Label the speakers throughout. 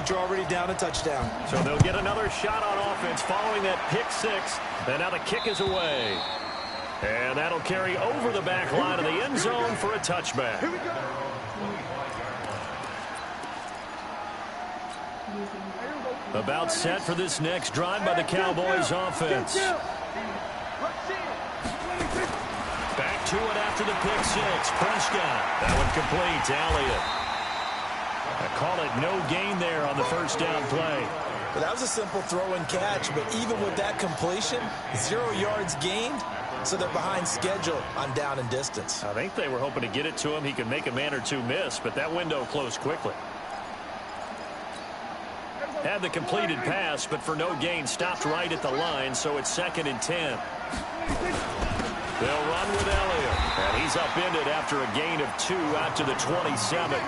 Speaker 1: but you're already down a touchdown.
Speaker 2: So they'll get another shot on offense following that pick six. And now the kick is away. And that'll carry over the back line of the end zone for a touchback. About set for this next drive by the Cowboys offense. Back to it after the pick six. Prescott. That one complete to Elliott. I call it no gain there on the first down play.
Speaker 1: Well, that was a simple throw and catch, but even with that completion, 0 yards gained, so they're behind schedule on down and distance.
Speaker 2: I think they were hoping to get it to him. He could make a man or two miss, but that window closed quickly. Had the completed pass, but for no gain, stopped right at the line, so it's 2nd and 10. They'll run with Elliott, and he's upended after a gain of 2 out to the 27.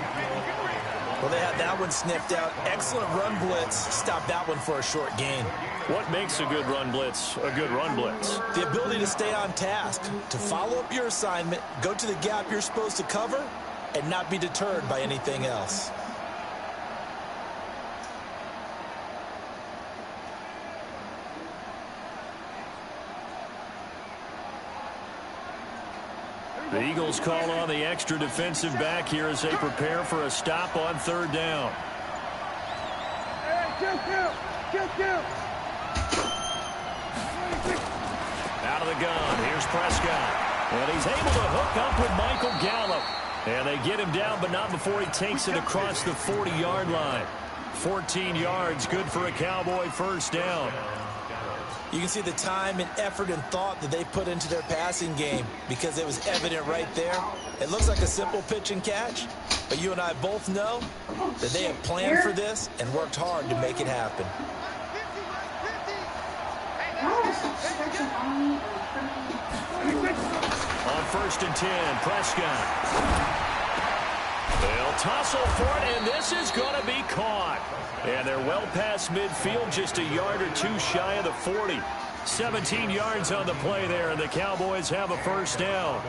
Speaker 1: Well, they had that one sniffed out. Excellent run blitz. Stopped that one for a short gain.
Speaker 2: What makes a good run blitz a good run blitz?
Speaker 1: The ability to stay on task, to follow up your assignment, go to the gap you're supposed to cover, and not be deterred by anything else.
Speaker 2: The Eagles call on the extra defensive back here as they prepare for a stop on 3rd down. Out of the gun. Here's Prescott. And he's able to hook up with Michael Gallup. And they get him down, but not before he takes it across the 40-yard line. 14 yards, good for a Cowboy first down.
Speaker 1: You can see the time and effort and thought that they put into their passing game because it was evident right there. It looks like a simple pitch and catch, but you and I both know that they have planned for this and worked hard to make it happen.
Speaker 2: On 1st and 10, Prescott. They'll tussle for it, and this is going to be caught. And they're well past midfield, just a yard or two shy of the 40. 17 yards on the play there, and the Cowboys have a first down.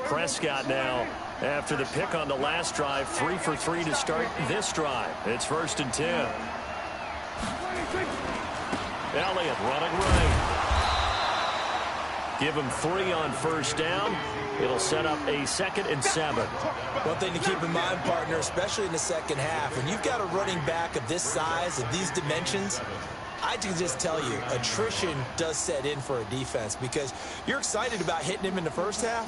Speaker 2: Prescott now, after the pick on the last drive, 3 for 3 to start this drive. It's 1st and 10. Elliott running right. Give him 3 on first down. It'll set up a 2nd and 7.
Speaker 1: One thing to keep in mind, partner, especially in the second half, when you've got a running back of this size, of these dimensions, I can just tell you, attrition does set in for a defense because you're excited about hitting him in the first half.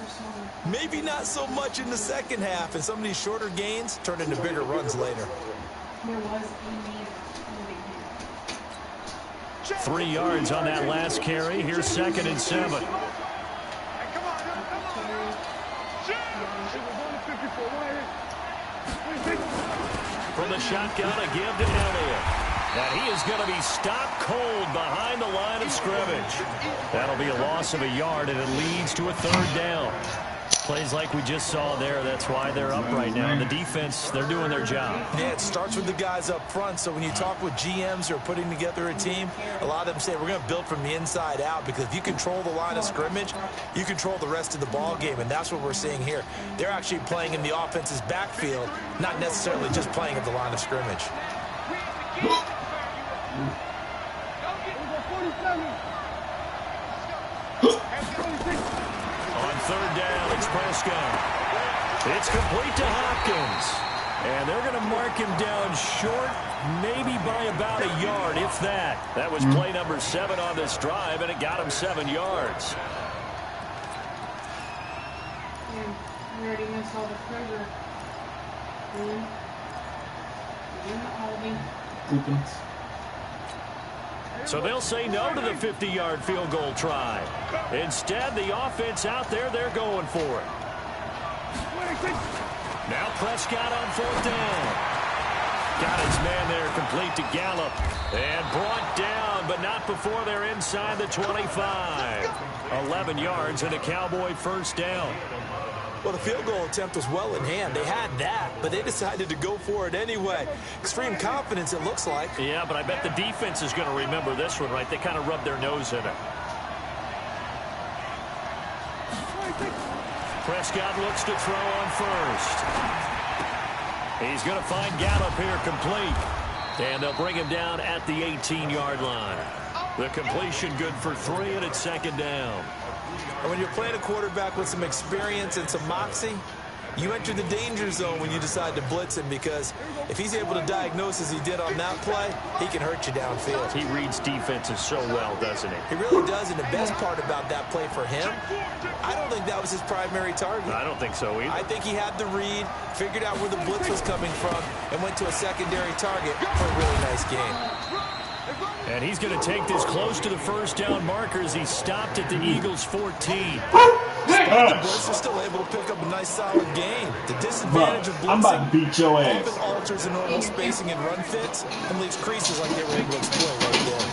Speaker 1: Maybe not so much in the second half, and some of these shorter gains turn into bigger runs later.
Speaker 2: 3 yards on that last carry. Here's 2nd and 7. From the shotgun, a give to Elliott. And he is going to be stopped cold behind the line of scrimmage. That'll be a loss of a yard, and it leads to a 3rd down. Plays like we just saw there. That's why they're up right now. The defense, they're doing their job.
Speaker 1: Yeah, it starts with the guys up front. So when you talk with GMs who are putting together a team, a lot of them say we're going to build from the inside out because if you control the line of scrimmage, you control the rest of the ball game, and that's what we're seeing here. They're actually playing in the offense's backfield, not necessarily just playing at the line of scrimmage.
Speaker 2: On 3rd down, it's Prescott. It's complete to Hopkins. And they're going to mark him down short, maybe by about a yard, if that. That was play number 7 on this drive, and it got him 7 yards.
Speaker 3: I already missed all the pressure.
Speaker 2: So they'll say no to the 50-yard field goal try. Instead, the offense out there, they're going for it. Now Prescott on 4th down. Got his man there, complete to Gallup. And brought down, but not before they're inside the 25. 11 yards and a Cowboy first down.
Speaker 1: Well, the field goal attempt was well in hand. They had that, but they decided to go for it anyway. Extreme confidence, it looks like.
Speaker 2: Yeah, but I bet the defense is going to remember this one, right? They kind of rubbed their nose in it. Prescott looks to throw on first. He's going to find Gallup here complete. And they'll bring him down at the 18-yard line. The completion good for 3, and it's second down.
Speaker 1: And when you're playing a quarterback with some experience and some moxie, you enter the danger zone when you decide to blitz him, because if he's able to diagnose as he did on that play, he can hurt you downfield.
Speaker 2: He reads defenses so well, doesn't he?
Speaker 1: He really does, and the best part about that play for him, I don't think that was his primary target.
Speaker 2: I don't think so either.
Speaker 1: I think he had the read, figured out where the blitz was coming from, and went to a secondary target for a really nice game.
Speaker 2: And he's going to take this close to the first down marker as he stopped at the Eagles' 14.
Speaker 1: The Blitz are still able to pick up a nice solid gain. The disadvantage of blitzing
Speaker 4: I'm about to beat your ass.
Speaker 1: often alters the normal spacing and run fits and leaves creases like they were able to exploit right there.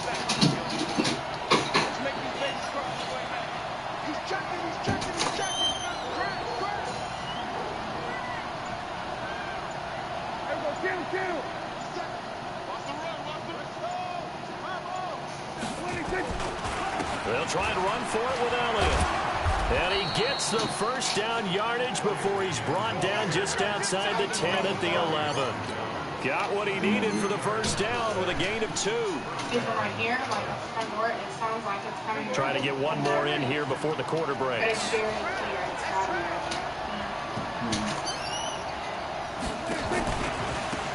Speaker 2: They'll try and run for it with Elliott. And he gets the first down yardage before he's brought down just outside the 10 at the 11. Got what he needed for the first down with a gain of 2.
Speaker 3: Right here, like a front door, it sounds like it's coming.
Speaker 2: Trying to get one more in here before the quarter
Speaker 3: But
Speaker 2: breaks.
Speaker 3: it's very clear. It's not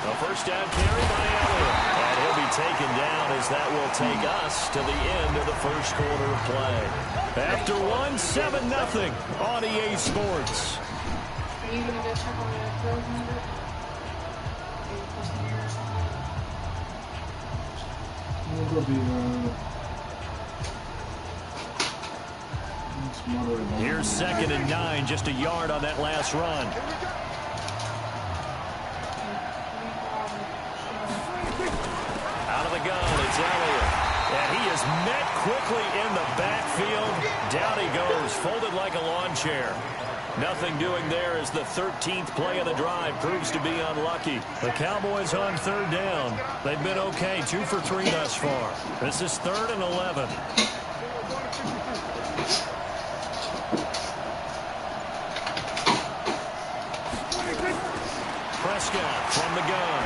Speaker 2: A first down carry by Elliott. And he'll be taken down as that will take us to the end of the first quarter of play. After 7-0 on EA Sports.
Speaker 3: Are you going to just check on the throws number?
Speaker 2: Here's 2nd and 9, just a yard on that last run. Out of the gun, it's Elliott. And he is met quickly in the backfield. Down he goes, folded like a lawn chair. Nothing doing there as the 13th play of the drive proves to be unlucky. The Cowboys on 3rd down. They've been okay, 2 for 3 thus far. This is 3rd and 11. Prescott from the gun.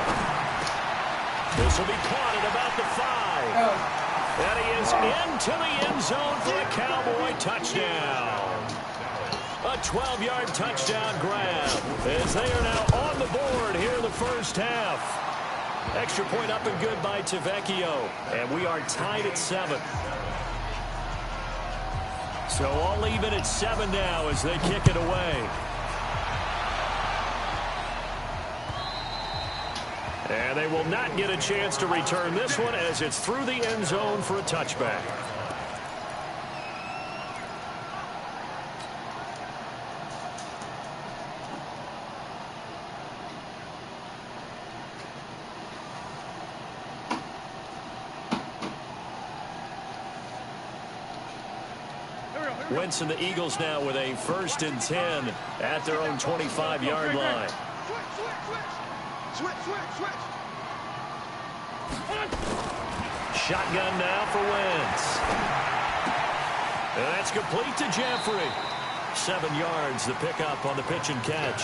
Speaker 2: This will be caught at about the 5. And he is into the end zone for a Cowboy touchdown. A 12-yard touchdown grab as they are now on the board here in the first half. Extra point up and good by Tavecchio. And we are tied at 7. So all even at 7 now as they kick it away. And they will not get a chance to return this one as it's through the end zone for a touchback. Wentz and the Eagles now with a 1st and 10 at their own 25-yard line. Shotgun now for Wentz. And that's complete to Jeffrey. 7 yards, the pickup on the pitch and catch.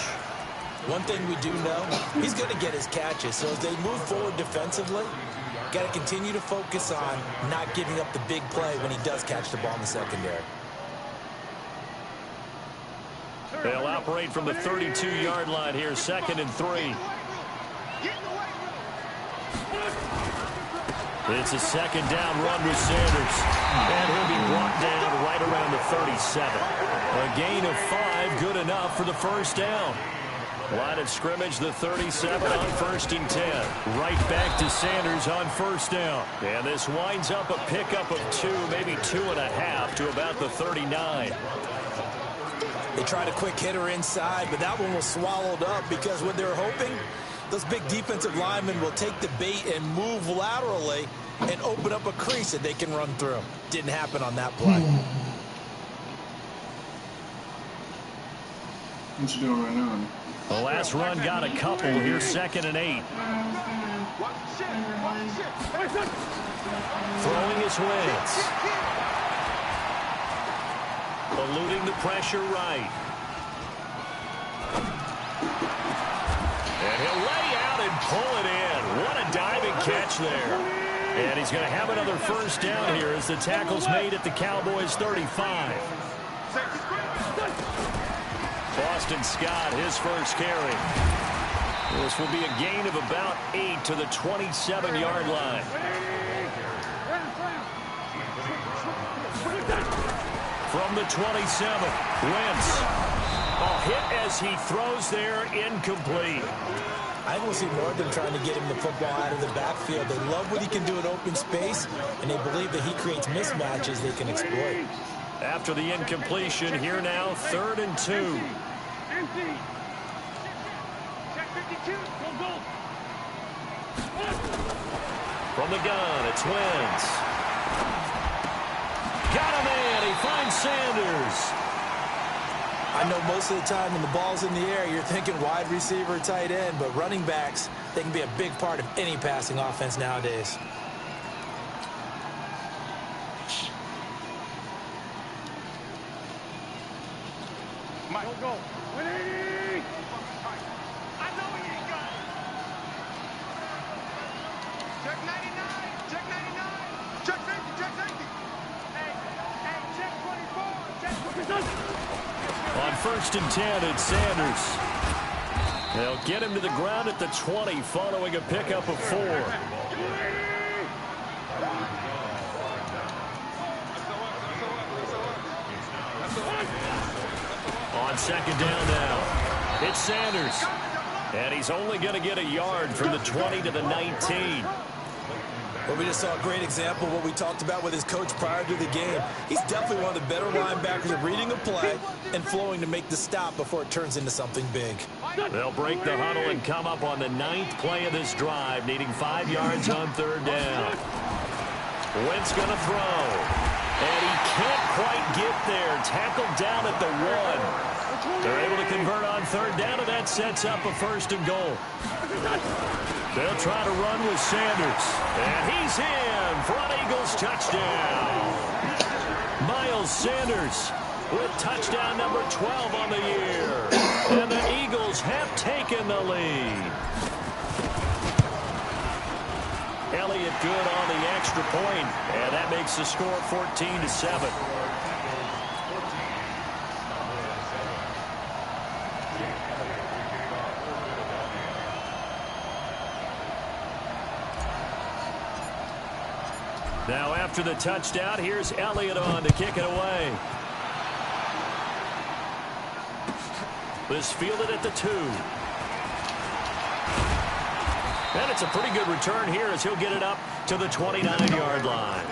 Speaker 1: One thing we do know, he's going to get his catches. So as they move forward defensively, got to continue to focus on not giving up the big play when he does catch the ball in the secondary.
Speaker 2: They'll operate from the 32-yard line here, 2nd and 3. It's a 2nd down run with Sanders. And he'll be brought down right around the 37. A gain of 5, good enough for the first down. Line of scrimmage, the 37 on 1st and 10. Right back to Sanders on 1st down. And this winds up a pickup of 2, maybe 2.5 to about the 39.
Speaker 1: They tried a quick hitter inside, but that one was swallowed up because what they're hoping, those big defensive linemen will take the bait and move laterally and open up a crease that they can run through. Didn't happen on that play.
Speaker 4: What you doing right now?
Speaker 2: The last run got a couple here, 2nd and 8. Throwing his Wentz. Eluding the pressure right. And he'll lay out and pull it in. What a diving catch there. And he's going to have another first down here as the tackle's made at the Cowboys' 35. Boston Scott, his first carry. This will be a gain of about 8 to the 27-yard line. From the 27, Wentz. A hit as he throws there, incomplete.
Speaker 1: I don't see more of them trying to get him the football out of the backfield. They love what he can do in open space, and they believe that he creates mismatches they can exploit.
Speaker 2: After the incompletion, here now, 3rd and 2. From the gun, it's Wentz. Got a man. He finds Sanders.
Speaker 1: I know most of the time when the ball's in the air, you're thinking wide receiver, tight end, but running backs, they can be a big part of any passing offense nowadays.
Speaker 5: Mike, go. 180. I know he ain't got it. Check 99. Check 99. Check safety. Check safety. Hey, check 24. Check 24.
Speaker 2: On 1st and 10, it's Sanders. They'll get him to the ground at the 20 following a pickup of 4. On 2nd down now, it's Sanders. And he's only going to get a yard from the 20 to the 19.
Speaker 1: Well, we just saw a great example of what we talked about with his coach prior to the game. He's definitely one of the better linebackers at reading a play and flowing to make the stop before it turns into something big.
Speaker 2: They'll break the huddle and come up on the 9th play of this drive, needing 5 yards on 3rd down. Wentz going to throw. And he can't quite get there. Tackled down at the 1. They're able to convert on 3rd down, and that sets up a 1st and goal. They'll try to run with Sanders. And he's in for an Eagles touchdown. Miles Sanders with touchdown number 12 on the year. And the Eagles have taken the lead. Elliott good on the extra point, and that makes the score 14-7. Now after the touchdown, here's Elliott on to kick it away. This fielded at the 2. And it's a pretty good return here as he'll get it up to the 29-yard line.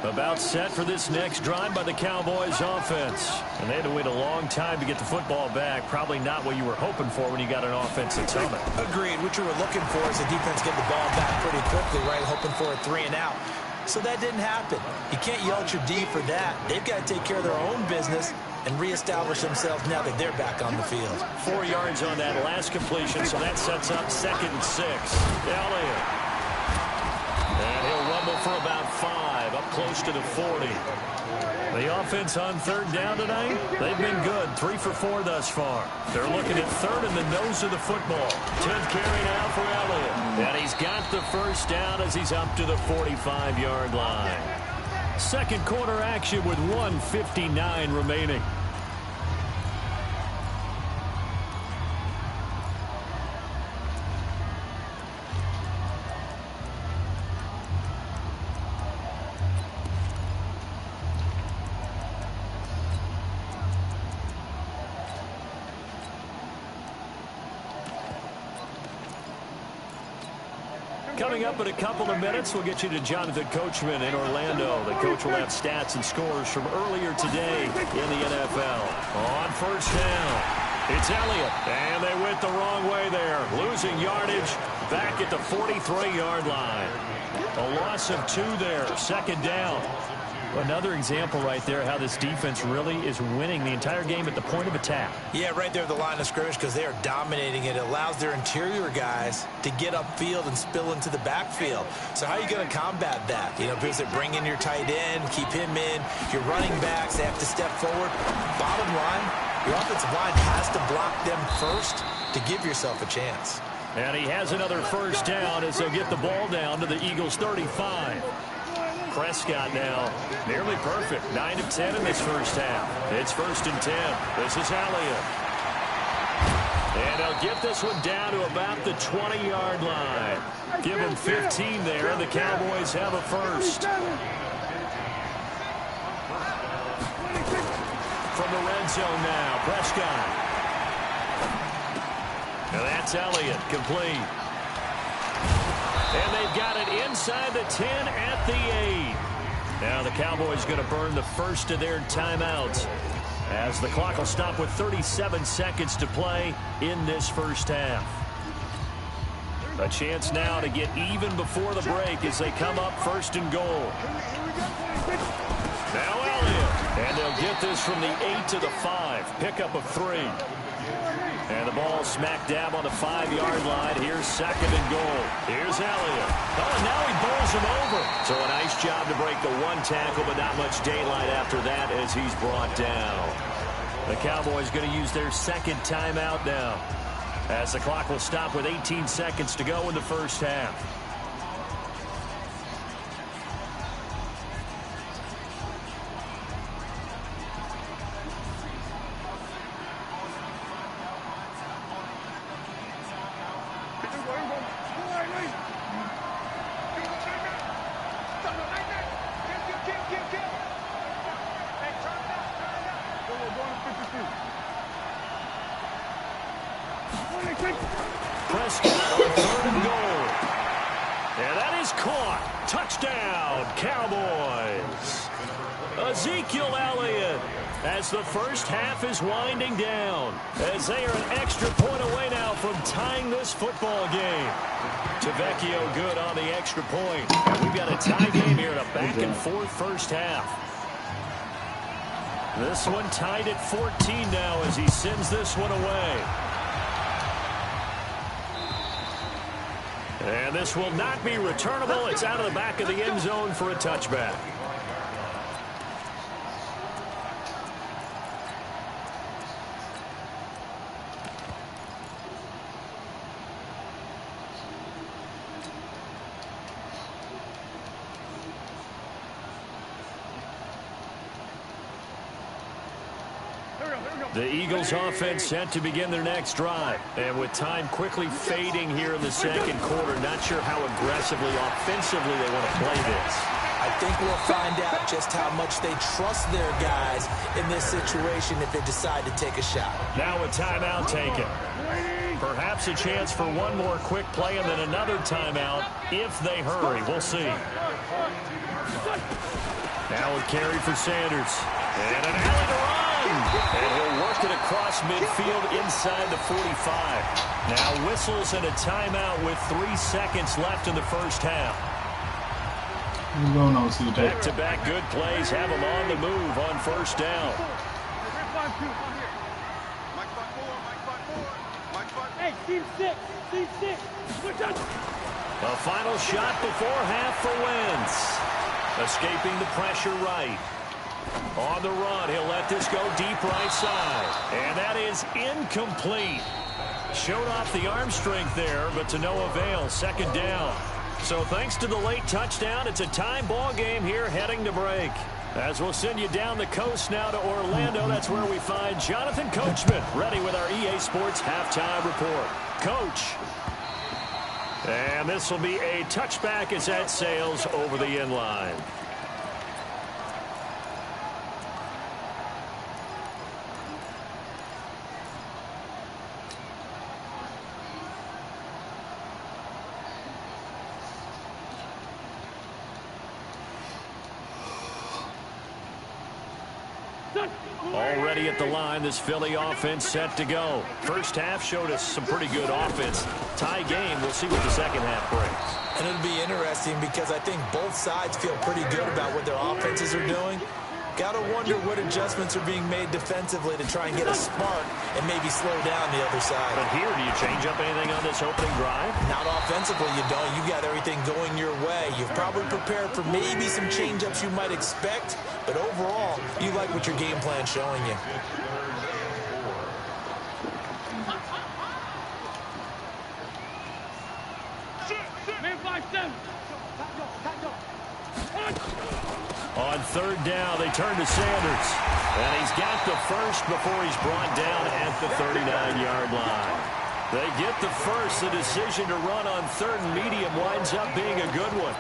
Speaker 2: About set for this next drive by the Cowboys offense. And they had to wait a long time to get the football back. Probably not what you were hoping for when you got an offense that's coming.
Speaker 1: Agreed. What you were looking for is the defense get the ball back pretty quickly, right? Hoping for a 3 and out. So that didn't happen. You can't yell at your D for that. They've got to take care of their own business and reestablish themselves now that they're back on the field.
Speaker 2: 4 yards on that last completion, so that sets up 2nd and 6. Elliott. And he'll rumble for about 5, up close to the 40. The offense on 3rd down tonight, they've been good, 3 for 4 thus far. They're looking at 3rd in the nose of the football. 10th carry now for Elliott. And he's got the first down as he's up to the 45-yard line. Second quarter action with 1:59 remaining. Coming up in a couple of minutes, we'll get you to Jonathan Coachman in Orlando. The coach will have stats and scores from earlier today in the NFL. On 1st down, It's Elliott, and they went the wrong way there. Losing yardage back at the 43-yard line. A loss of 2 there, second down. Another example right there how this defense really is winning the entire game at the point of attack.
Speaker 1: Yeah, right there at the line of scrimmage because they are dominating it. It allows their interior guys to get upfield and spill into the backfield. So how are you going to combat that? You know, because they bring in your tight end, keep him in. Your running backs, they have to step forward. Bottom line, your offensive line has to block them first to give yourself a chance.
Speaker 2: And he has another first down as they'll get the ball down to the Eagles' 35. Prescott now nearly perfect. 9 of 10 in this first half. It's 1st and 10. This is Elliott. And they'll get this one down to about the 20-yard line. Give them 15 there, and the Cowboys have a first. From the red zone now, Prescott. And that's Elliott, complete. And they've got it inside the 10 at the 8. Now the Cowboys going to burn the first of their timeouts as the clock will stop with 37 seconds to play in this first half. A chance now to get even before the break as they come up 1st and goal. Now Elliott. And they'll get this from the 8 to the 5. Pickup of 3. And the ball smack dab on the 5-yard line. Here's 2nd and goal. Here's Elliott. Oh, and now he bowls him over. So a nice job to break the 1 tackle, but not much daylight after that as he's brought down. The Cowboys going to use their 2nd timeout now as the clock will stop with 18 seconds to go in the first half. Prescott on 3rd and goal. And that is caught. Touchdown, Cowboys. Ezekiel Elliott as the first half is winding down as they are an extra point away now from tying this football game. Tavecchio good on the extra point. And we've got a tie game here in a back-and-forth first half. This one tied at 14 now as he sends this one away. And this will not be returnable. It's out of the back of the end zone for a touchback. The Eagles offense set to begin their next drive. And with time quickly fading here in the second quarter, not sure how aggressively, offensively they want to play this.
Speaker 1: I think we'll find out just how much they trust their guys in this situation if they decide to take a shot.
Speaker 2: Now a timeout taken. Perhaps a chance for one more quick play and then another timeout if they hurry. We'll see. Now a carry for Sanders. And an alley to run. And he'll work it across midfield inside the 45. Now whistles and a timeout with 3 seconds left in the first half. Back-to-back good plays have them on the move on first down.
Speaker 5: Hey, team 6. Team 6.
Speaker 2: A final shot before half for Wentz. Escaping the pressure right. On the run, he'll let this go deep right side. And that is incomplete. Showed off the arm strength there, but to no avail. Second down. So thanks to the late touchdown, it's a time ball game here heading to break. As we'll send you down the coast now to Orlando, that's where we find Jonathan Coachman ready with our EA Sports halftime report. Coach. And this will be a touchback as that sails over the end line. Already at the line, this Philly offense set to go. First half showed us some pretty good offense. Tie game, we'll see what the second half brings.
Speaker 1: And it'll be interesting because I think both sides feel pretty good about what their offenses are doing. Got to wonder what adjustments are being made defensively to try and get a spark and maybe slow down the other side.
Speaker 2: But here, do you change up anything on this opening drive?
Speaker 1: Not offensively, you don't. You got everything going your way. You've probably prepared for maybe some change-ups you might expect, but overall, you like what your game plan's showing you.
Speaker 2: On third down, they turn to Sanders. And he's got the first before he's brought down at the 39-yard line. They get the first. The decision to run on third and medium winds up being a good one.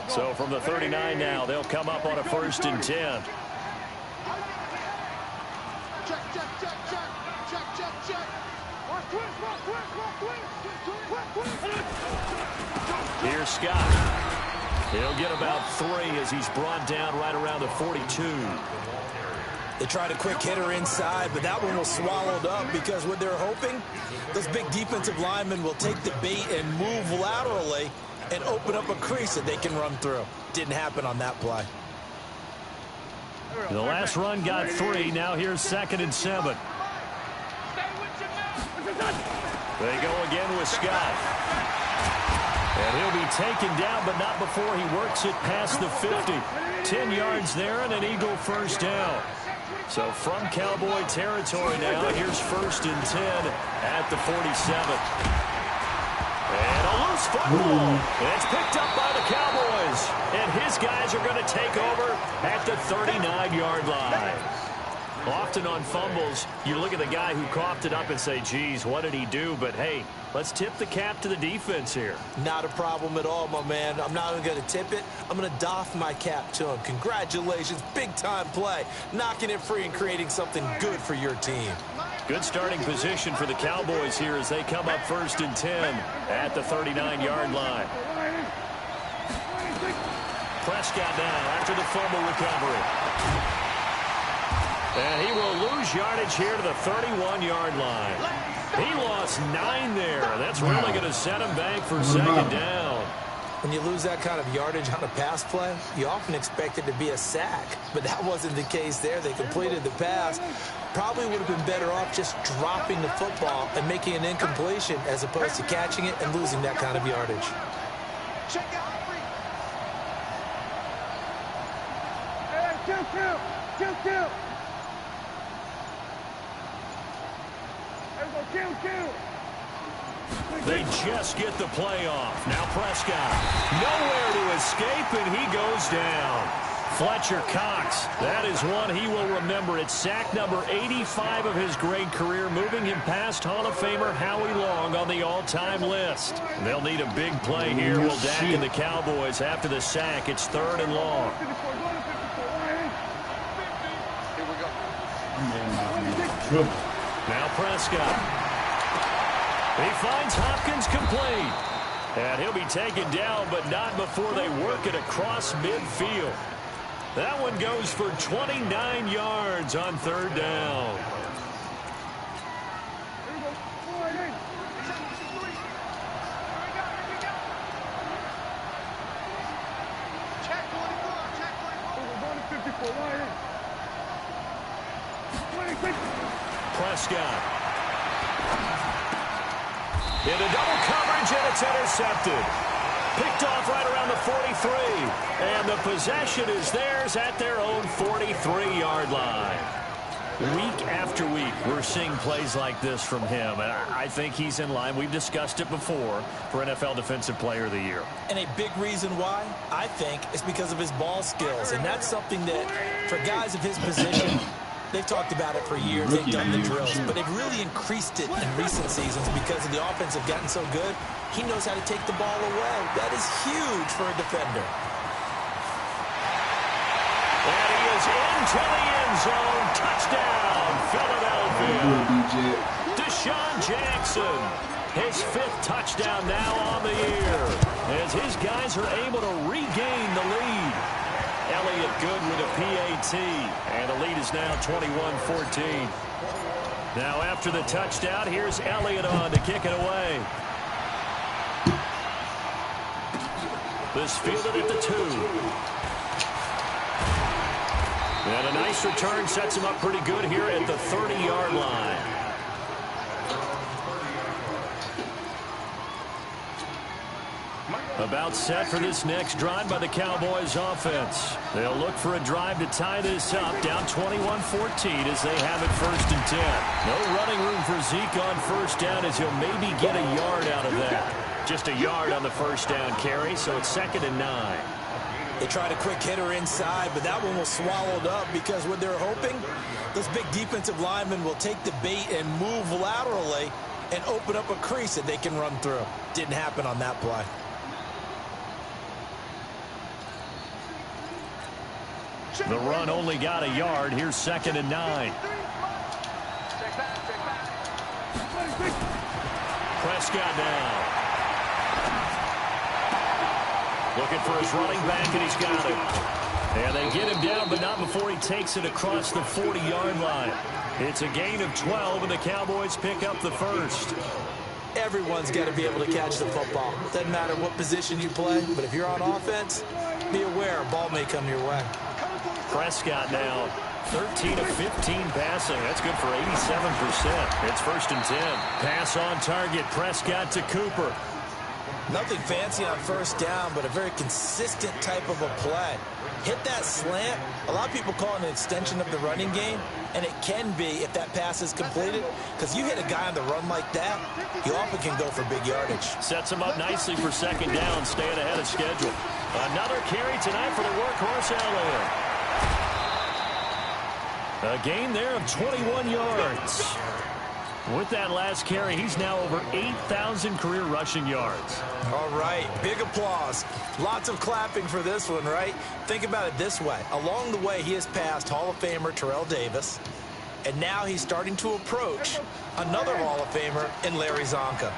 Speaker 2: So from the 39 now, they'll come up on a 1st and 10. Here's Scott. He'll get about 3 as he's brought down right around the 42.
Speaker 1: They tried a quick hitter inside, but that one was swallowed up because what they're hoping, those big defensive linemen will take the bait and move laterally and open up a crease that they can run through. Didn't happen on that play.
Speaker 2: The last run got 3. Now here's 2nd and 7. They go again with Scott. And he'll be taken down, but not before he works it past the 50. 10 yards there and an Eagle first down. So from Cowboy territory now, here's 1st and 10 at the 47. And a loose football. It's picked up by the Cowboys. And his guys are going to take over at the 39-yard line. Often on fumbles, you look at the guy who coughed it up and say, geez, what did he do? But, hey, let's tip the cap to the defense here.
Speaker 1: Not a problem at all, my man. I'm not even going to tip it. I'm going to doff my cap to him. Congratulations. Big-time play. Knocking it free and creating something good for your team.
Speaker 2: Good starting position for the Cowboys here as they come up 1st and 10 at the 39-yard line. Prescott now after the fumble recovery. And he will lose yardage here to the 31-yard line. He lost 9 there. That's really going to set him back for 2nd down.
Speaker 1: When you lose that kind of yardage on a pass play, you often expect it to be a sack. But that wasn't the case there. They completed the pass. Probably would have been better off just dropping the football and making an incompletion as opposed to catching it and losing that kind of yardage.
Speaker 5: Check out free. Hey, kill.
Speaker 2: They just get the play off. Now Prescott, nowhere to escape, and he goes down. Fletcher Cox, that is one he will remember. It's sack number 85 of his great career, moving him past Hall of Famer Howie Long on the all-time list. They'll need a big play here. Will Dak and the Cowboys after the sack. It's 3rd and long. Now Prescott. He finds Hopkins complete. And he'll be taken down, but not before they work it across midfield. That one goes for 29 yards on 3rd down. Prescott. Into double coverage, and it's intercepted. Picked off right around the 43. And the possession is theirs at their own 43-yard line. Week after week, we're seeing plays like this from him. And I think he's in line. We've discussed it before for NFL Defensive Player of the Year.
Speaker 1: And a big reason why, I think, is because of his ball skills. And that's something that, for guys of his position, they've talked about it for years. They've done the drills. But they've really increased it in recent seasons because the offense have gotten so good. He knows how to take the ball away. That is huge for a defender.
Speaker 2: And he is into the end zone. Touchdown, Philadelphia. Deshaun Jackson. His 5th touchdown now on the year, as his guys are able to regain the lead. Elliott good with a PAT, and the lead is now 21-14. Now after the touchdown, here's Elliott on to kick it away. This fielded at the 2. And a nice return sets him up pretty good here at the 30-yard line. About set for this next drive by the Cowboys offense. They'll look for a drive to tie this up, down 21-14 as they have it 1st and 10. No running room for Zeke on 1st down, as he'll maybe get a yard out of that. Just a yard on the 1st down carry, so it's 2nd and 9.
Speaker 1: They tried a quick hitter inside, but that one was swallowed up because what they're hoping, those big defensive linemen will take the bait and move laterally and open up a crease that they can run through. Didn't happen on that play.
Speaker 2: The run only got a yard. Here's 2nd and 9. Prescott now. Looking for his running back, and he's got it. And they get him down, but not before he takes it across the 40-yard line. It's a gain of 12, and the Cowboys pick up the 1st.
Speaker 1: Everyone's got to be able to catch the football. Doesn't matter what position you play, but if you're on offense, be aware a ball may come your way.
Speaker 2: Prescott now 13 of 15 passing. That's good for 87%. It's 1st and 10. Pass on target. Prescott to Cooper.
Speaker 1: Nothing fancy on 1st down, but a very consistent type of a play. Hit that slant. A lot of people call it an extension of the running game, and it can be if that pass is completed, because you hit a guy on the run like that, you often can go for big yardage.
Speaker 2: Sets him up nicely for 2nd down, staying ahead of schedule. Another carry tonight for the workhorse Elliott. A gain there of 21 yards. With that last carry, he's now over 8,000 career rushing yards.
Speaker 1: All right, big applause. Lots of clapping for this one, right? Think about it this way. Along the way, he has passed Hall of Famer Terrell Davis, and now he's starting to approach another Hall of Famer in Larry Zonka.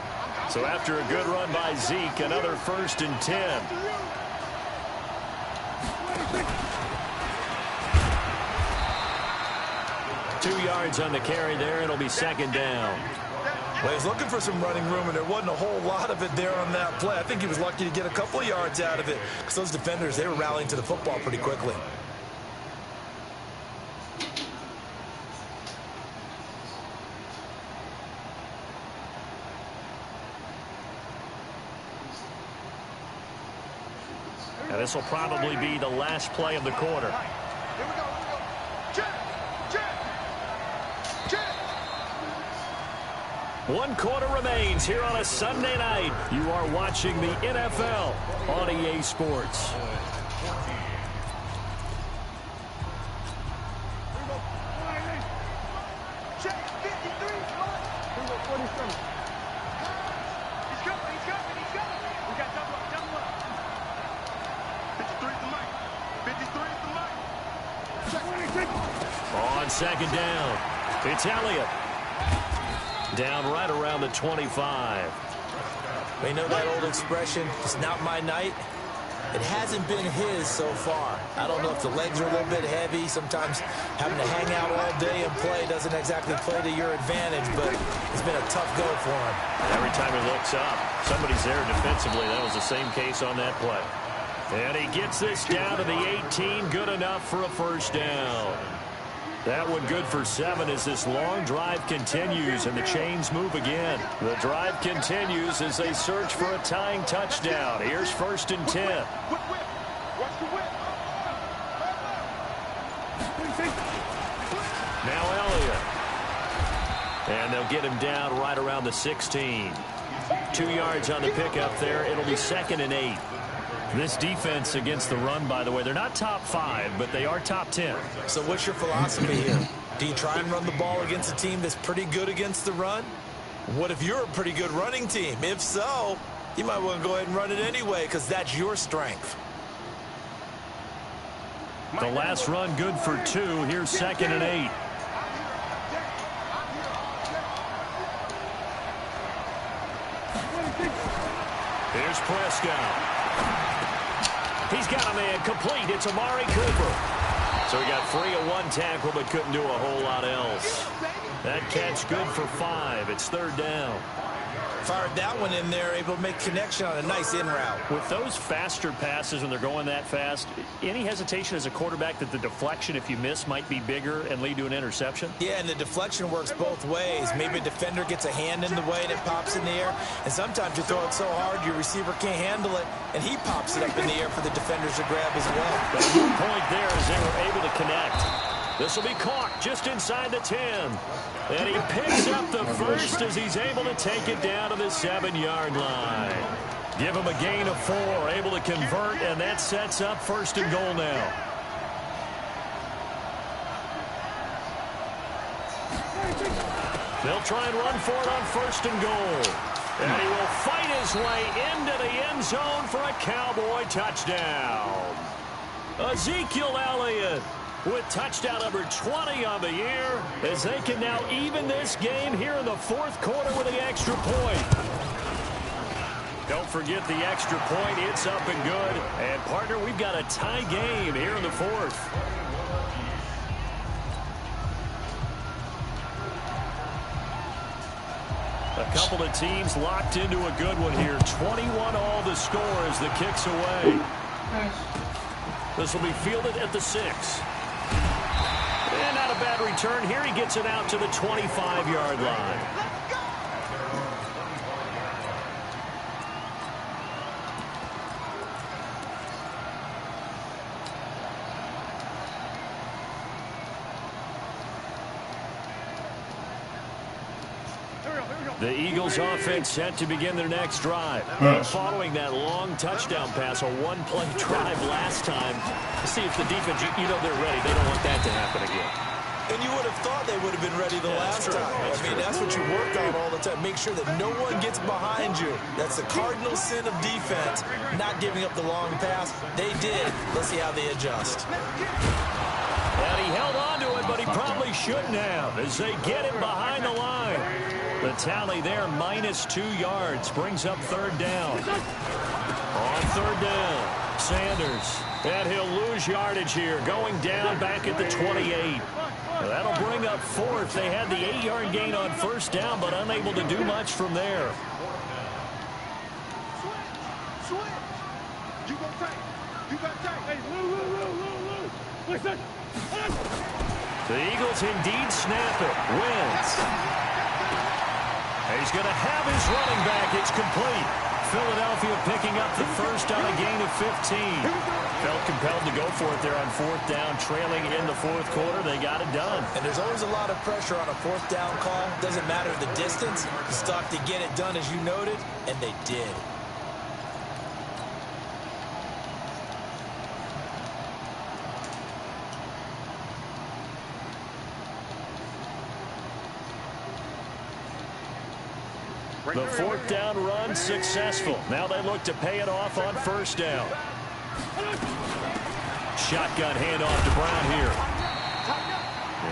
Speaker 2: So after a good run by Zeke, another 1st and 10. Two yards on the carry there. It'll be 2nd down.
Speaker 1: Well, he's looking for some running room, and there wasn't a whole lot of it there on that play. I think he was lucky to get a couple of yards out of it, because those defenders, they were rallying to the football pretty quickly.
Speaker 2: And this will probably be the last play of the quarter.
Speaker 5: Here we go. Check.
Speaker 2: 1 quarter remains here on a Sunday night. You are watching the NFL on EA Sports.
Speaker 5: Check 53. Here we go, 47. He's coming. We got double up. 53 is the mic. 53 is the mic. Check 26.
Speaker 2: On 2nd down, it's Elliott. Down right around the 25.
Speaker 1: They know that old expression, it's not my night. It hasn't been his so far. I don't know if the legs are a little bit heavy. Sometimes having to hang out all day and play doesn't exactly play to your advantage, but it's been a tough go for him.
Speaker 2: Every time he looks up, somebody's there defensively. That was the same case on that play. And he gets this down to the 18. Good enough for a 1st down. That one good for 7 as this long drive continues and the chains move again. The drive continues as they search for a tying touchdown. Here's 1st and 10.
Speaker 5: Watch the whip.
Speaker 2: Now Elliott. And they'll get him down right around the 16. 2 yards on the pickup there. It'll be 2nd and 8. This defense against the run, by the way, they're not top 5, but they are top 10.
Speaker 1: So what's your philosophy here? Do you try and run the ball against a team that's pretty good against the run? What if you're a pretty good running team? If so, you might want to go ahead and run it anyway, because that's your strength.
Speaker 2: The last run good for 2. Here's 2nd and 8. Here's Prescott. He's got a man complete. It's Amari Cooper. So he got free of one tackle but couldn't do a whole lot else. That catch good for 5. It's third down.
Speaker 1: Fired that one in there, able to make connection on a nice in route.
Speaker 2: With those faster passes when they're going that fast, any hesitation as a quarterback that the deflection, if you miss, might be bigger and lead to an interception?
Speaker 1: Yeah, and the deflection works both ways. Maybe a defender gets a hand in the way and it pops in the air, and sometimes you throw it so hard your receiver can't handle it, and he pops it up in the air for the defenders to grab as well.
Speaker 2: The point there is they were able to connect. This will be caught just inside the 10. And he picks up the first as he's able to take it down to the 7-yard line. Give him a gain of 4, able to convert, and that sets up first and goal now. They'll try and run for it on first and goal. And he will fight his way into the end zone for a Cowboy touchdown. Ezekiel Elliott with touchdown number 20 on the year, as they can now even this game here in the fourth quarter with the extra point. Don't forget the extra point. It's up and good. And, partner, we've got a tie game here in the fourth. A couple of teams locked into a good one here. 21 all the score as the kick's away. This will be fielded at the 6. And not a bad return here. He gets it out to the 25-yard line. The Eagles offense set to begin their next drive. Following that long touchdown pass, a one-play drive last time. See if the defense, you know they're ready. They don't want that to happen again.
Speaker 1: And you would have thought they would have been ready the last time. That's what you work on all the time. Make sure that no one gets behind you. That's the cardinal sin of defense, not giving up the long pass. They did. Let's see how they adjust.
Speaker 2: And he held on to it, but he probably shouldn't have as they get him behind the line. The tally there, -2 yards, brings up third down. On third down, Sanders. And he'll lose yardage here, going down back at the 28. That'll bring up fourth. They had the 8-yard gain on first down, but unable to do much from there.
Speaker 5: You gonna take. You gotta take. Hey, Lou. Listen.
Speaker 2: The Eagles indeed snap it. Wins. He's going to have his running back. It's complete. Philadelphia picking up the first on a gain of 15. Felt compelled to go for it there on fourth down, trailing in the fourth quarter. They got it done.
Speaker 1: And there's always a lot of pressure on a fourth down call. Doesn't matter the distance. You still have to get it done as you noted, and they did.
Speaker 2: The fourth down run successful. Now they look to pay it off on first down. Shotgun handoff to Brown here.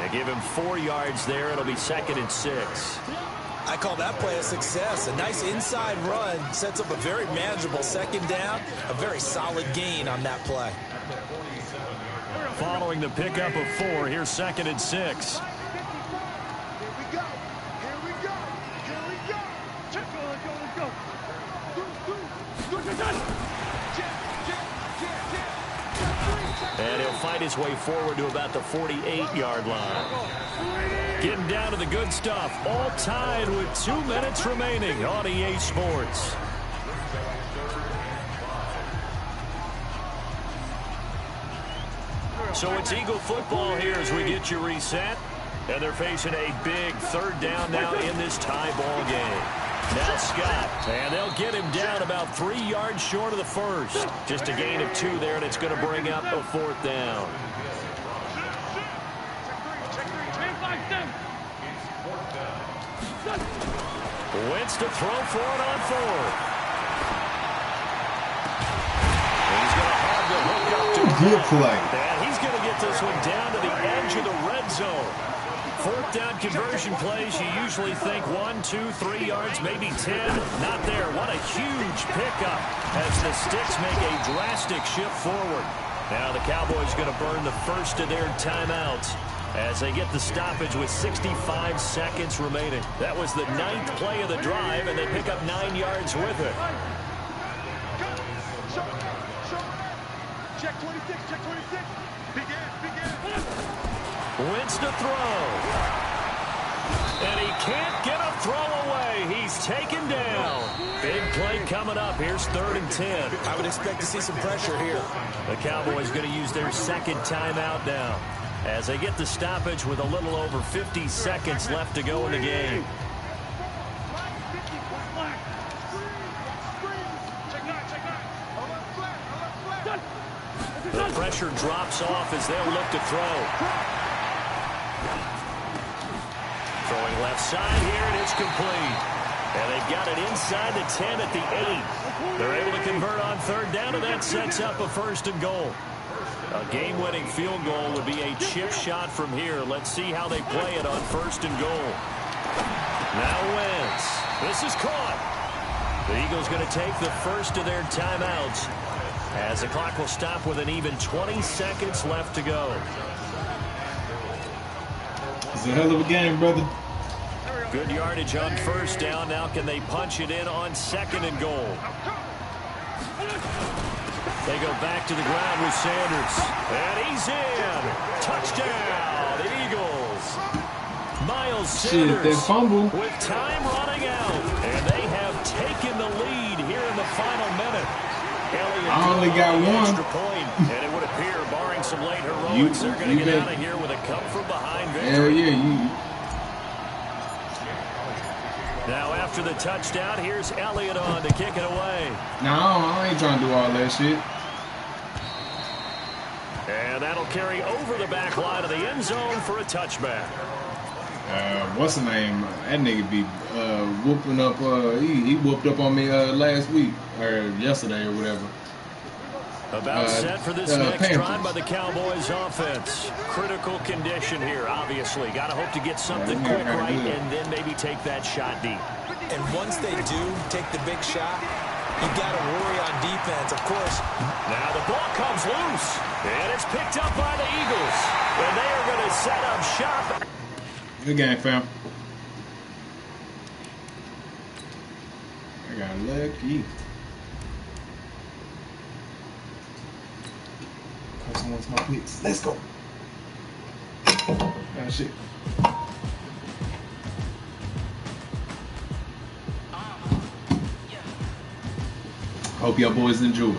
Speaker 2: They give him 4 yards there. It'll be 2nd and 6.
Speaker 1: I call that play a success. A nice inside run sets up a very manageable second down. A very solid gain on that play.
Speaker 2: Following the pickup of 4, here's 2nd and 6. And he'll fight his way forward to about the 48-yard line. Getting down to the good stuff. All tied with 2 minutes remaining on EA Sports. So it's Eagle football here as we get you reset. And they're facing a big third down now in this tie ball game. Now Scott, and they'll get him down about 3 yards short of the first. Just a gain of 2 there, and it's going to bring up a fourth down. Wentz to throw for it on 4th. He's going to have the hook up to
Speaker 4: good play.
Speaker 2: And he's going to get this one down to the edge of the red zone. Fourth down conversion plays, you usually think 1, 2, 3 yards, maybe 10. Not there. What a huge pickup as the Sticks make a drastic shift forward. Now the Cowboys going to burn the first of their timeouts as they get the stoppage with 65 seconds remaining. That was the 9th play of the drive, and they pick up 9 yards with it.
Speaker 5: Check 26, check 26. Big ass.
Speaker 2: Wins to throw. And he can't get a throw away. He's taken down. Big play coming up. Here's 3rd and 10.
Speaker 1: I would expect to see some pressure here.
Speaker 2: The Cowboys going to use their second timeout now as they get the stoppage with a little over 50 seconds left to go in the game. The pressure drops off as they'll look to throw. Throwing left side here, and it's complete. And they've got it inside the 10 at the 8. They're able to convert on 3rd down, and that sets up a 1st and goal. A game-winning field goal would be a chip shot from here. Let's see how they play it on 1st and goal. Now Wentz. This is caught. The Eagles going to take the first of their timeouts as the clock will stop with an even 20 seconds left to go.
Speaker 4: It's a hell of a game, brother.
Speaker 2: Good yardage on 1st down. Now can they punch it in on 2nd and goal? They go back to the ground with Sanders. And he's in. Touchdown, Eagles. Miles Sanders
Speaker 4: that fumble.
Speaker 2: with time running out. And they have taken the lead here in the final minute.
Speaker 4: I only got one.
Speaker 2: Extra point, and it would appear, barring some late heroics, they're going to get out of here with a come-from-behind victory.
Speaker 4: Hell yeah,
Speaker 2: Now, after the touchdown, here's Elliott on to kick it away.
Speaker 4: No, I ain't trying to do all that shit.
Speaker 2: And that'll carry over the back line of the end zone for a touchback.
Speaker 4: What's the name? That nigga be whooping up. He whooped up on me last week or yesterday or whatever.
Speaker 2: About set for this next
Speaker 4: Panthers.
Speaker 2: drive by the Cowboys offense. Critical condition here, obviously. Got to hope to get something quick right and then maybe take that shot deep.
Speaker 1: And once they do take the big shot, you got to worry on defense, of course.
Speaker 2: Now the ball comes loose, and it's picked up by the Eagles. And they are going to set up shop.
Speaker 4: Good game, fam. I got lucky. Carson wants my picks. Let's go. Ah, shit. Hope y'all boys enjoy.